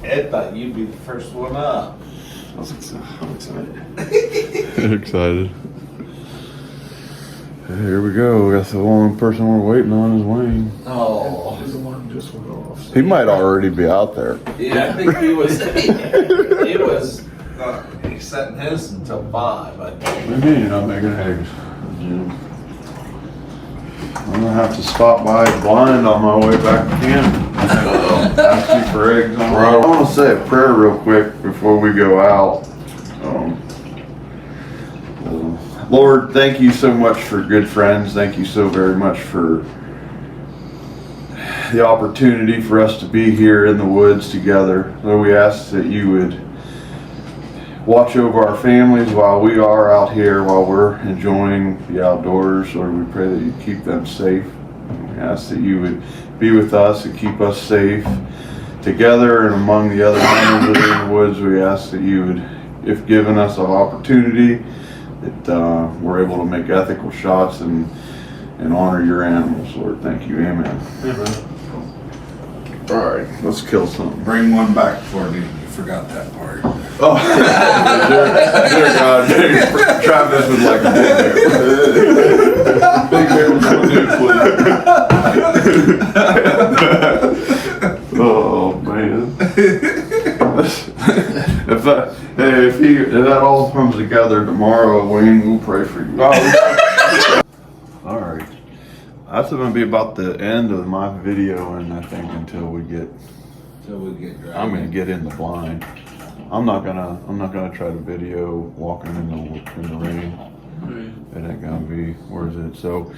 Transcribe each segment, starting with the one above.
Ed thought you'd be the first one up. I'm excited. You're excited. Here we go. That's the only person we're waiting on is Wayne. Oh. His alarm just went off. He might already be out there. Yeah, I think he was. He's setting his until 5. I think. What do you mean you're not making eggs? I'm gonna have to stop by blind on my way back to camp. Ask you for eggs on the road. I want to say a prayer real quick before we go out. Lord, thank you so much for good friends. Thank you so very much for the opportunity for us to be here in the woods together. Lord, we ask that you would watch over our families while we are out here, while we're enjoying the outdoors. Lord, we pray that you keep them safe. We ask that you would be with us and keep us safe together and among the other animals that are in the woods. We ask that you would, if given us an opportunity, that we're able to make ethical shots and honor your animals, Lord. Thank you. Amen. Amen. All right, let's kill something. Bring one back for me. You forgot that part. Oh, dear God, Travis was like a big bear was gonna do, please. Oh man. If that all comes together tomorrow, Wayne, we'll pray for you. All right, that's going to be about the end of my video, and I think until we get dry. I'm going to get in the blind. I'm not gonna try to video walking in the rain. It ain't gonna be worth it. So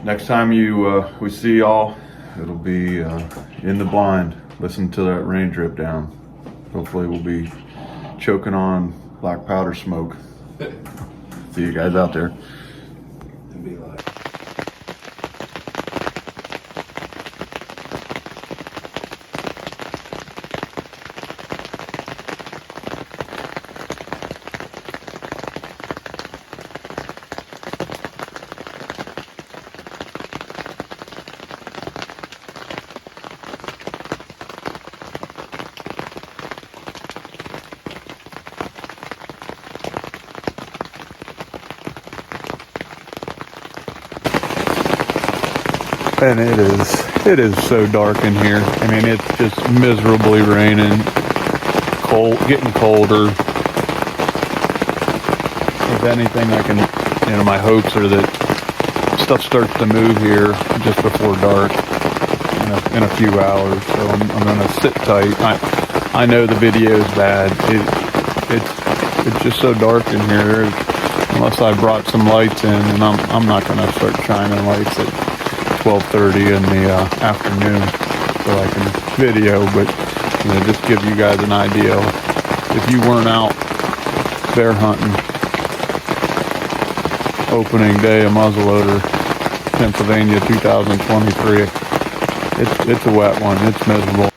next time we see y'all, it'll be in the blind. Listen to that rain drip down. Hopefully we'll be choking on black powder smoke. See you guys out there. And be like. And it is so dark in here. I mean, it's just miserably raining, cold, getting colder. If anything, my hopes are that stuff starts to move here just before dark in a few hours. So I'm gonna sit tight. I know the video is bad. It's just so dark in here. Unless I brought some lights in, and I'm not gonna start shining lights at 12:30 in the afternoon so I can video, but just give you guys an idea. If you weren't out bear hunting opening day of muzzleloader Pennsylvania 2023, it's a wet one. It's miserable.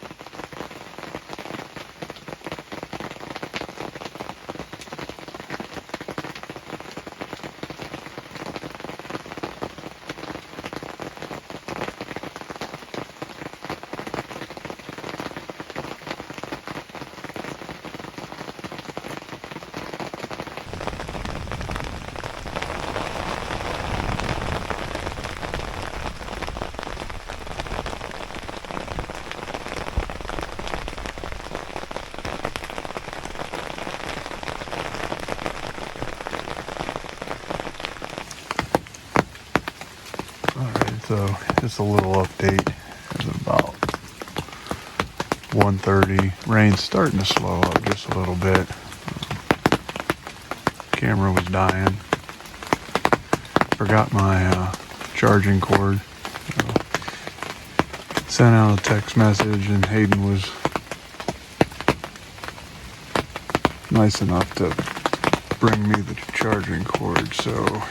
So just a little update. It's about 1:30. Rain's starting to slow up just a little bit. Camera was dying. Forgot my charging cord. Sent out a text message, and Hayden was nice enough to bring me the charging cord. So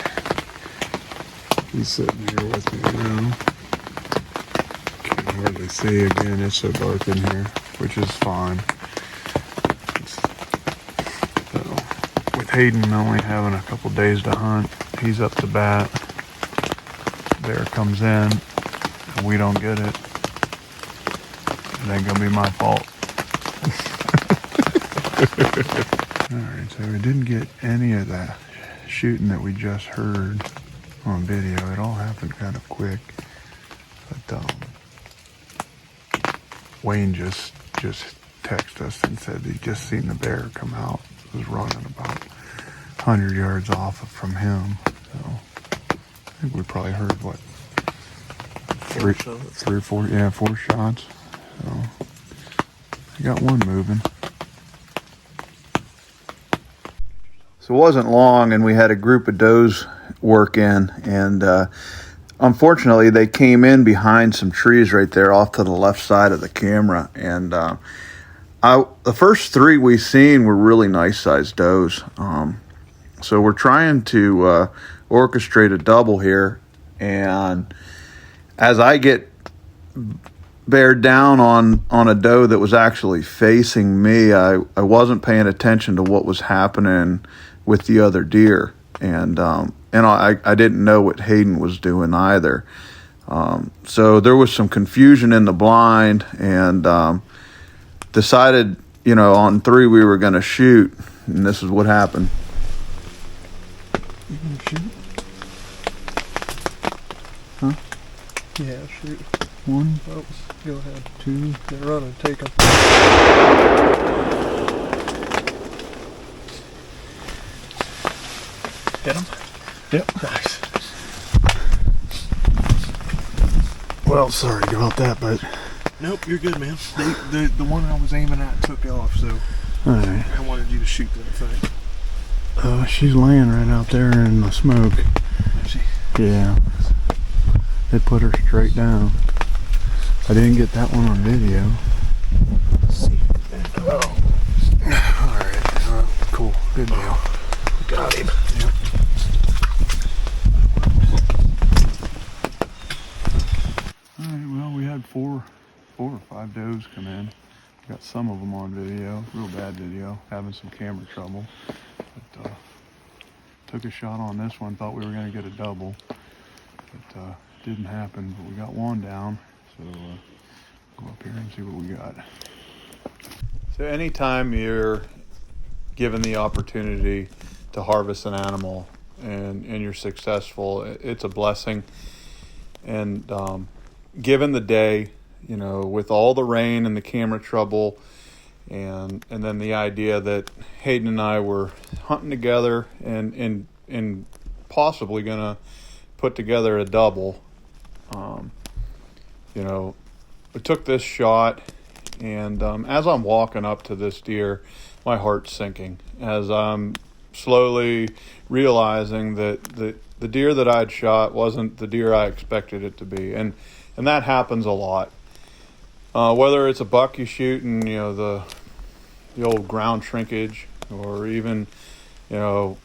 he's sitting here with me now. Can't hardly see again. It's so dark in here, which is fine. So, with Hayden only having a couple days to hunt, he's up to bat. Bear comes in, and we don't get it. It ain't gonna be my fault. Alright, so we didn't get any of that shooting that we just heard on video. It all happened kind of quick. But Wayne just texted us and said he just seen the bear come out. It was running about 100 yards off from him. So I think we probably heard what, three or four, yeah, 4 shots. So I got one moving. So it wasn't long, and we had a group of does work in, and unfortunately they came in behind some trees right there off to the left side of the camera, and the first 3 we seen were really nice sized does. So we're trying to orchestrate a double here, and as I get bared down on a doe that was actually facing me, I wasn't paying attention to what was happening with the other deer, and I didn't know what Hayden was doing either. So there was some confusion in the blind, and decided, on 3 we were going to shoot, and this is what happened. You gonna shoot? Huh? Yeah, shoot. 1, Oops, go ahead. 2. Get running, take them. Hit him? Yep. Nice. Well, sorry about that, but Nope, you're good, man. The one I was aiming at took off, so all right. I wanted you to shoot that thing. She's laying right out there in the smoke. Is she? Yeah. They put her straight down. I didn't get that one on video. Let's see. Oh. Alright. Cool. Good deal. Got him. Yep. Alright, well, we had four or five does come in. Got some of them on video. Real bad video. Having some camera trouble. But took a shot on this one. Thought we were going to get a double. But didn't happen. But we got one down. So go up here and see what we got. So anytime you're given the opportunity to harvest an animal and you're successful, it's a blessing. And given the day, with all the rain and the camera trouble, and then the idea that Hayden and I were hunting together and possibly gonna put together a double, we took this shot, and as I'm walking up to this deer, my heart's sinking as I'm slowly realizing that the deer that I'd shot wasn't the deer I expected it to be, and that happens a lot. Whether it's a buck you shoot and the old ground shrinkage, or even a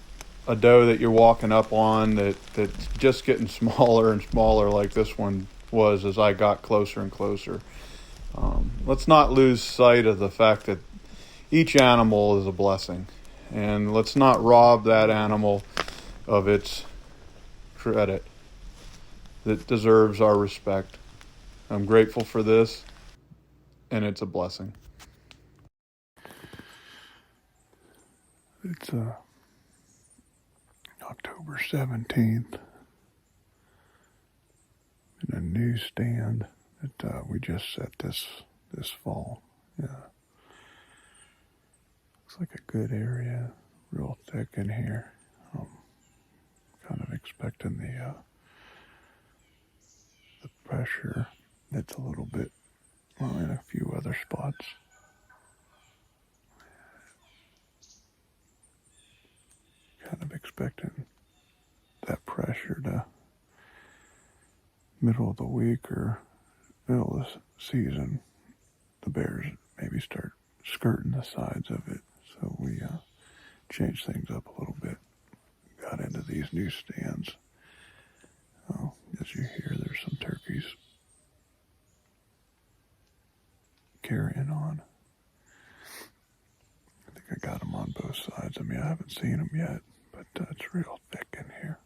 doe that you're walking up on that's just getting smaller and smaller, like this one was as I got closer and closer. Let's not lose sight of the fact that each animal is a blessing, and let's not rob that animal of its credit that deserves our respect. I'm grateful for this, and it's a blessing. It's October 17th, in a new stand that we just set this fall. Yeah, looks like a good area, real thick in here. Kind of expecting the pressure. It's a little bit, in a few other spots. Kind of expecting that pressure to middle of the week or middle of the season, the bears maybe start skirting the sides of it. So we changed things up a little bit. Got into these new stands. As you hear, there's some turkeys carrying on. I think I got them on both sides. I haven't seen them yet, but it's real thick in here.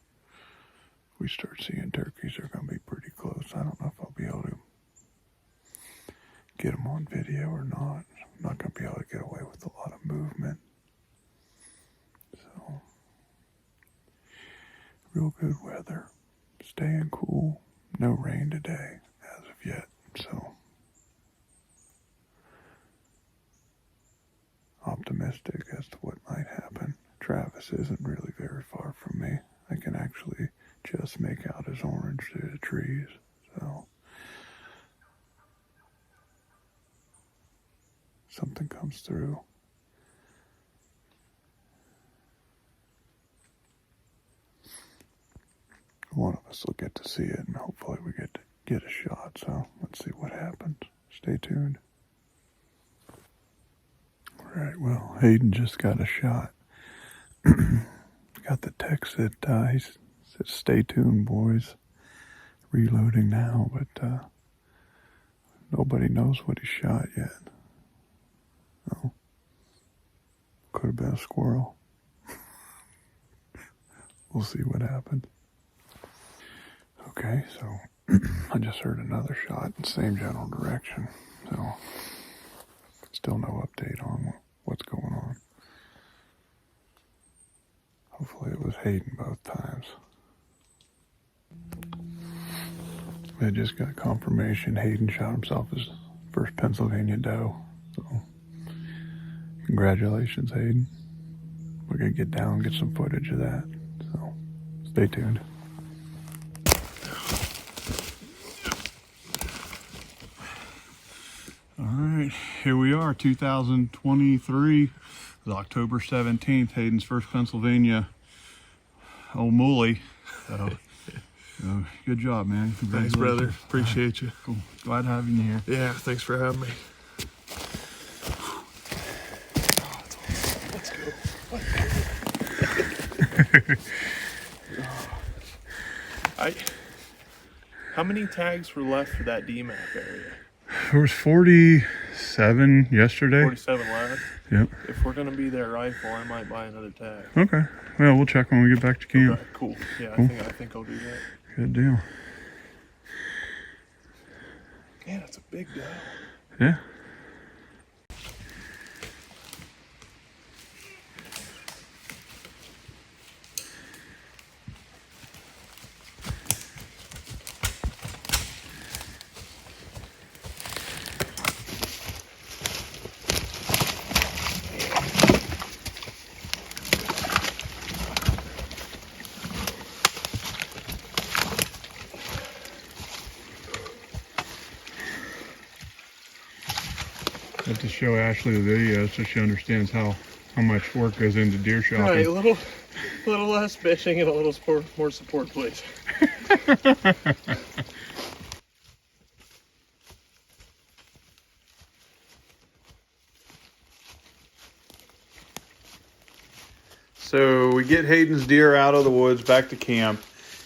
If we start seeing turkeys, they're going to be pretty close. I don't know if I'll be able to get them on video or not. I'm not going to be able to get away with a lot of movement. So, real good weather. Staying cool. No rain today as of yet. So, optimistic as to what might happen. Travis isn't really very far from me. I can actually just make out his orange through the trees. So, something comes through. One of us will get to see it, and hopefully we get to get a shot. So let's see what happens. Stay tuned. All right, well, Hayden just got a shot. Got the text that he said, "Stay tuned, boys. Reloading now," but nobody knows what he shot yet. Oh, could have been a squirrel. We'll see what happens. Okay, so I just heard another shot in the same general direction. So still no update on what's going on. Hopefully it was Hayden both times. I just got confirmation Hayden shot himself his first Pennsylvania doe. So congratulations, Hayden. We're going to get down and get some footage of that. So stay tuned. All right, here we are, 2023. It was October 17th, Hayden's first Pennsylvania old muley. So, good job, man. Thanks, brother. Appreciate you. Cool. Glad having you here. Yeah, thanks for having me. Let's go. How many tags were left for that DMAP area? There was 47 yesterday. 47 left? Yep. If we're going to be there rifle, I might buy another tag. Okay. Well, we'll check when we get back to camp. Okay, cool. Yeah, Cool. I think I'll do that. Good deal. Man, that's a big doe. Yeah. I have to show Ashley the video so she understands how much work goes into deer shopping. All right, a little less fishing and a little more support, please. So we get Hayden's deer out of the woods, back to camp,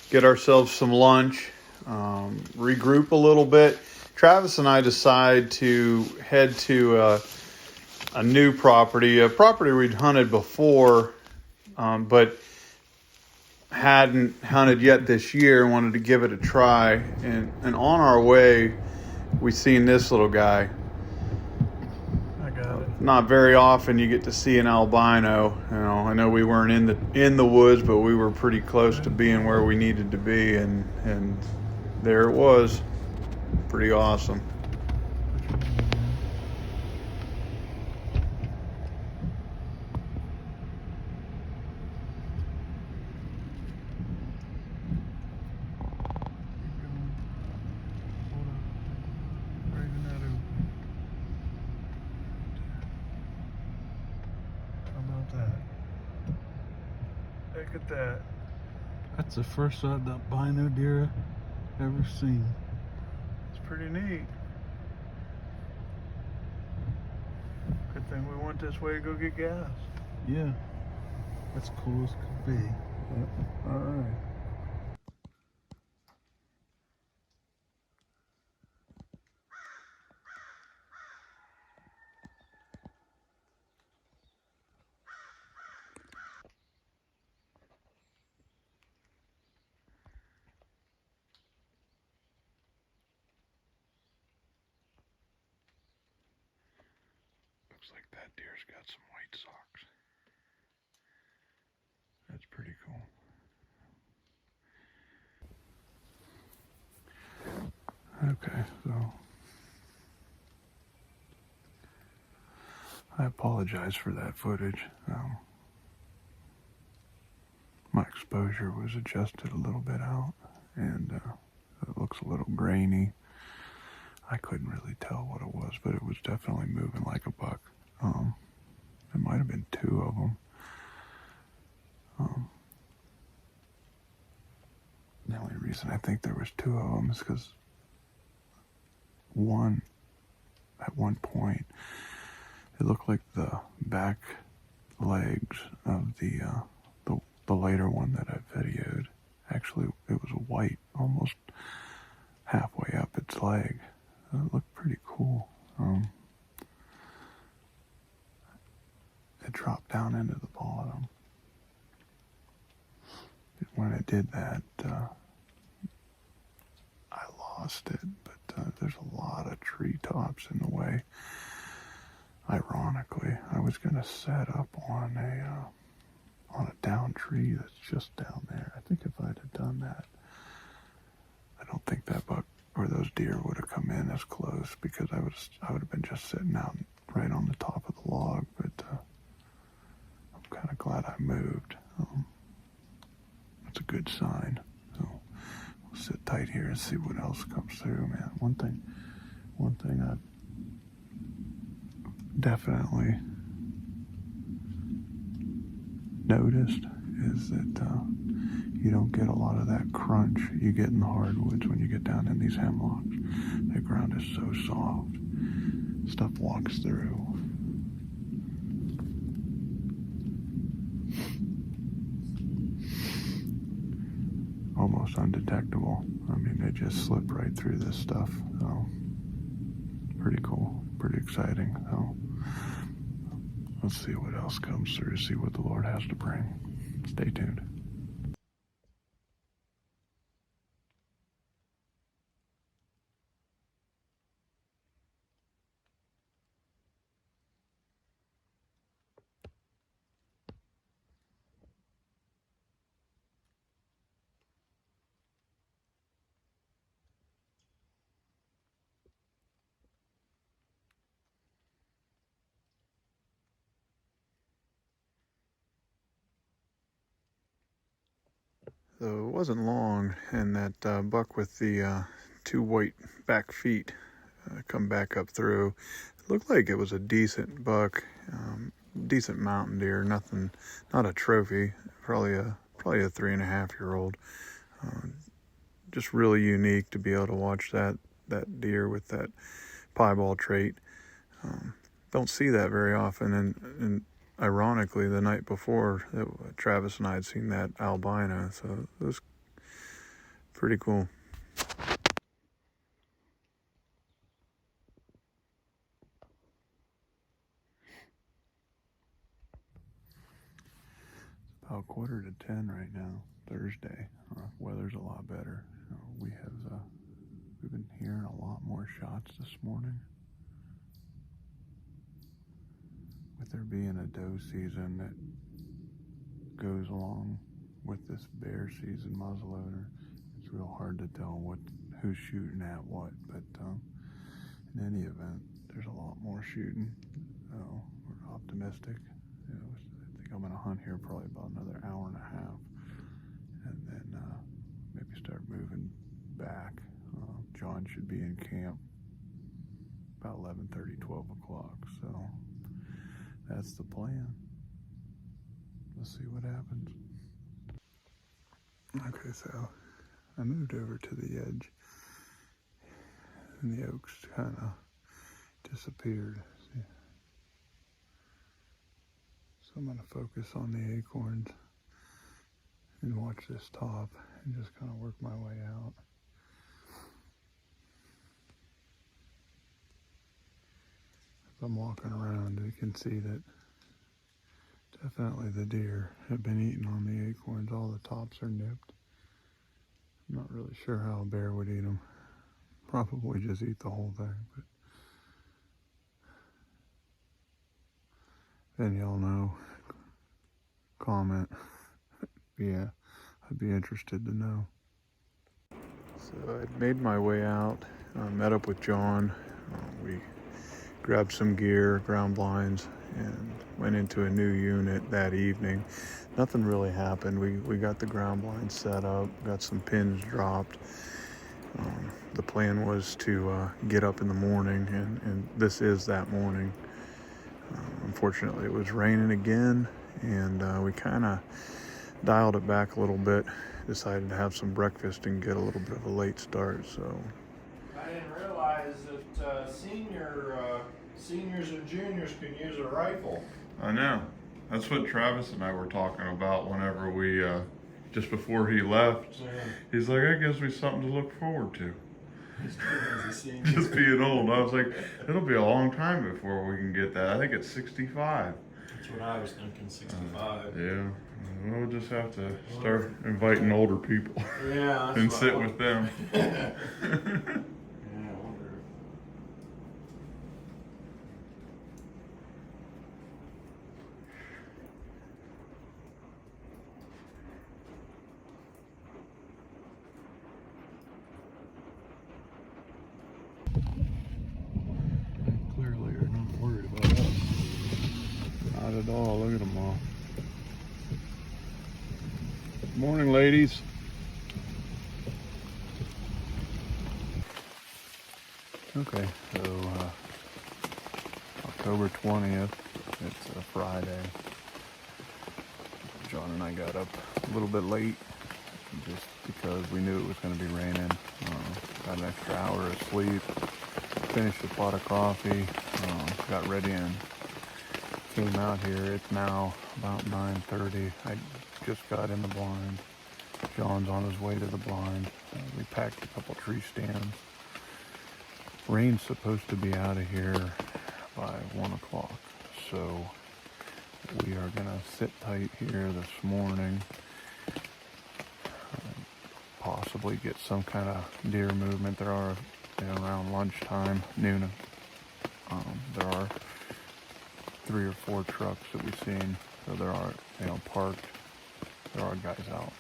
get ourselves some lunch, regroup a little bit. Travis and I decide to head to a new property, a property we'd hunted before, but hadn't hunted yet this year, wanted to give it a try. And on our way, we seen this little guy. I got it. Not very often you get to see an albino. You know, I know we weren't in the woods, but we were pretty close to being where we needed to be, and there it was. Pretty awesome. Look at that. That's the first albino deer I've ever seen. It's pretty neat. Good thing we went this way to go get gas. Yeah, that's cool as could be. All right. Looks like that deer's got some white socks. That's pretty cool. Okay, so I apologize for that footage. My exposure was adjusted a little bit out, and it looks a little grainy. I couldn't really tell what it was, but it was definitely moving like a buck. It might have been two of them. The only reason I think there was two of them is because at one point, it looked like the back legs of the later one that I videoed. Actually, it was white, almost halfway up its leg. It looked pretty cool. It dropped down into the bottom. When it did that, I lost it, but there's a lot of treetops in the way. Ironically, I was going to set up on a down tree that's just down there. I think if I'd have done that, I don't think that buck or those deer would have come in as close, because I would have been just sitting out right on the top of the log. But I'm kind of glad I moved. That's a good sign. So we'll sit tight here and see what else comes through, man. One thing I definitely noticed is that you don't get a lot of that crunch you get in the hardwoods when you get down in these hemlocks. The ground is so soft. Stuff walks through. Almost undetectable. I mean, they just slip right through this stuff. So, pretty cool, pretty exciting. So, let's see what else comes through, see what the Lord has to bring. Stay tuned. So it wasn't long, and that buck with the two white back feet come back up through. It looked like it was a decent buck, decent mountain deer. Nothing, not a trophy. Probably a 3.5-year-old. Just really unique to be able to watch that deer with that piebald trait. Don't see that very often, and ironically, the night before, Travis and I had seen that albino, so it was pretty cool. It's about 9:45 right now, Thursday. Weather's a lot better. We've been hearing a lot more shots this morning. With there being a doe season that goes along with this bear season muzzleloader, it's real hard to tell who's shooting at what, but in any event, there's a lot more shooting, so we're optimistic. I think I'm going to hunt here probably about another hour and a half, and then maybe start moving back. John should be in camp about 11:30, 12 o'clock, so that's the plan. Let's see what happens. Okay, so I moved over to the edge, and the oaks kind of disappeared. So I'm going to focus on the acorns and watch this top and just kind of work my way out. As I'm walking around, you can see that definitely the deer have been eating on the acorns. All the tops are nipped. I'm not really sure how a bear would eat them. Probably just eat the whole thing, but and y'all know, comment. Yeah, I'd be interested to know. So I made my way out, met up with John. We grabbed some gear, ground blinds, and went into a new unit that evening. Nothing really happened. We got the ground blinds set up, got some pins dropped. The plan was to get up in the morning, and this is that morning. Unfortunately, it was raining again, and we kind of dialed it back a little bit. Decided to have some breakfast and get a little bit of a late start. So I didn't realize that seniors and juniors can use a rifle. I know. That's what Travis and I were talking about whenever we, just before he left. Yeah. He's like, that gives me something to look forward to. As a senior. Just being old. I was like, it'll be a long time before we can get that. I think it's 65. That's what I was thinking, 65. Yeah. We'll just have to start inviting older people Yeah. and sit with them. Yeah, I wonder. Clearly, you're not worried about us. Not at all. Look at them all. Morning, ladies. Okay, so October 20th, it's a Friday. John and I got up a little bit late just because we knew it was going to be raining. Got an extra hour of sleep, finished a pot of coffee, got ready and came out here. It's now about 9:30. I just got in the blind. John's on his way to the blind. We packed a couple tree stands. Rain's supposed to be out of here by 1 o'clock. So we are gonna sit tight here this morning. Possibly get some kind of deer movement. There are, around lunchtime, noon, there are 3 or 4 trucks that we've seen. So there are, parked. There are guys out.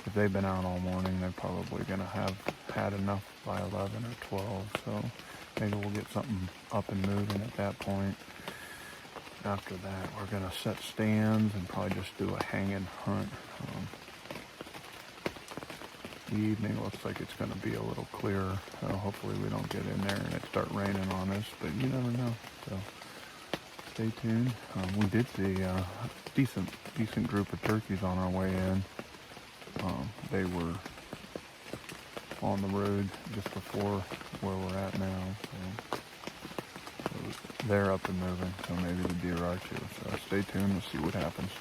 If they've been out all morning, they're probably gonna have had enough by 11 or 12. So maybe we'll get something up and moving at that point. After that, we're gonna set stands and probably just do a hanging hunt. The evening looks like it's gonna be a little clearer. So hopefully we don't get in there and it start raining on us, but you never know. So stay tuned. We did see a decent group of turkeys on our way in. They were on the road just before where we're at now. So they're up and moving, so maybe the deer are too. So stay tuned, we'll see what happens.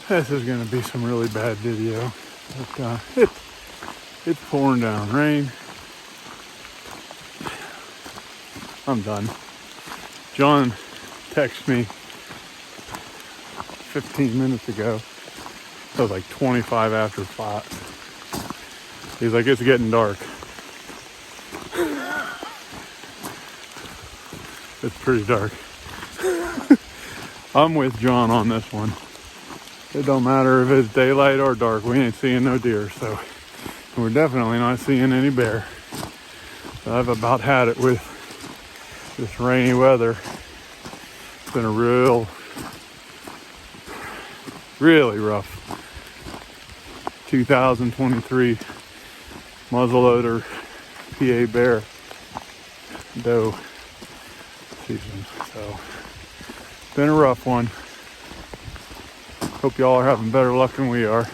This is going to be some really bad video. But, it's pouring down rain. I'm done. John texted me 15 minutes ago. It was like 25 after 5. He's like, it's getting dark. It's pretty dark. I'm with John on this one. It don't matter if it's daylight or dark. We ain't seeing no deer, so we're definitely not seeing any bear. So I've about had it with this rainy weather. It's been a really rough 2023 muzzleloader PA bear doe season. So it's been a rough one. Hope y'all are having better luck than we are.